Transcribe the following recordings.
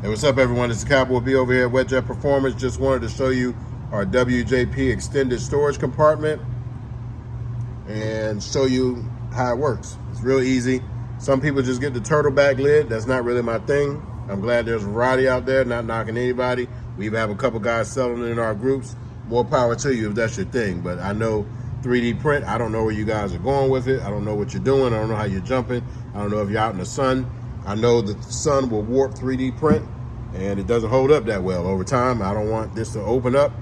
Hey, what's up, everyone? It's Cowboy B over here at Wetjet Performance. Just wanted to show you our WJP extended storage compartment and show you how it works. It's real easy. Some people just get the turtleback lid. That's not really my thing. I'm glad there's a variety out there, not knocking anybody. We even have a couple guys selling it in our groups. More power to you if that's your thing. But I know 3D print, I don't know where you guys are going with it. I don't know what you're doing. I don't know how you're jumping. I don't know if you're out in the sun. I know that the sun will warp 3D print and it doesn't hold up that well over time. I don't want this to open up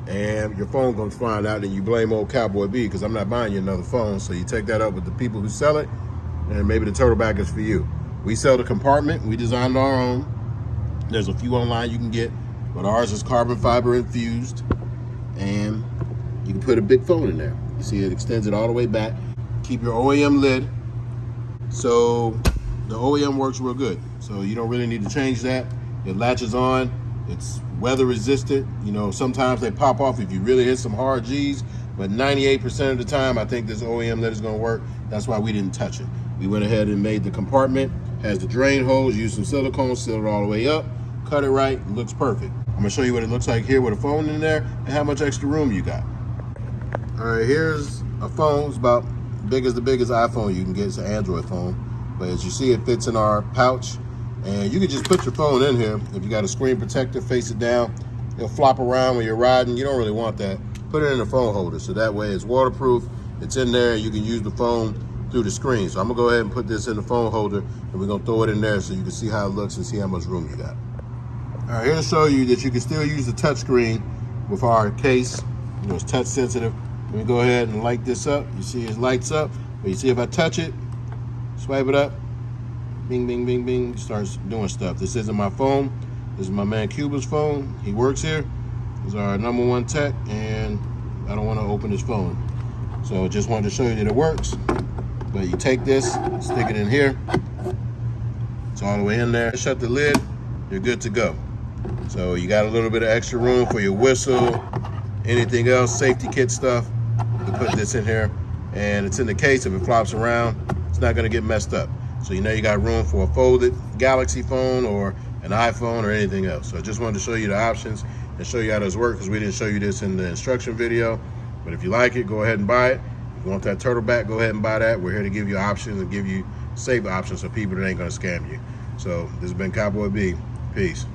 and your phone comes flying out and you blame old Cowboy B, because I'm not buying you another phone. So you take that up with the people who sell it, and maybe the turtleback is for you. We sell the compartment. We designed our own. There's a few online you can get, but ours is carbon fiber infused, and you can put a big phone in there. You see it extends it all the way back. Keep your OEM lid. So the OEM works real good. So you don't really need to change that. It latches on. It's weather resistant. You know, sometimes they pop off if you really hit some hard G's, but 98% of the time, I think this OEM lid is gonna work. That's why we didn't touch it. We went ahead and made the compartment, has the drain holes, used some silicone, sealed it all the way up, cut it right, looks perfect. I'm gonna show you what it looks like here with a phone in there and how much extra room you got. All right, here's a phone. It's about big as the biggest iPhone you can get. It's an Android phone, but as you see, it fits in our pouch. And you can just put your phone in here. If you got a screen protector, face it down. It'll flop around when you're riding. You don't really want that. Put it in a phone holder, so that way it's waterproof. It's in there. You can use the phone through the screen. So I'm gonna go ahead and put this in the phone holder, and we're gonna throw it in there so you can see how it looks and see how much room you got. All right, here to show you that you can still use the touch screen with our case. You know, it's touch sensitive. Let me go ahead and light this up. You see it lights up, but you see if I touch it, swipe it up, bing, bing, bing, bing, starts doing stuff. This isn't my phone. This is my man Cuba's phone. He works here. He's our #1 tech, and I don't want to open his phone. So just wanted to show you that it works. But you take this, stick it in here. It's all the way in there. Shut the lid, you're good to go. So you got a little bit of extra room for your whistle, anything else, safety kit stuff. You can put this in here, and it's in the case. If it flops around, it's not gonna get messed up. So you know you got room for a folded Galaxy phone or an iPhone or anything else. So I just wanted to show you the options and show you how this works, because we didn't show you this in the instruction video. But if you like it, go ahead and buy it. If you want that turtleback, go ahead and buy that. We're here to give you options and give you safe options so people that ain't gonna scam you. So this has been Cowboy B. Peace.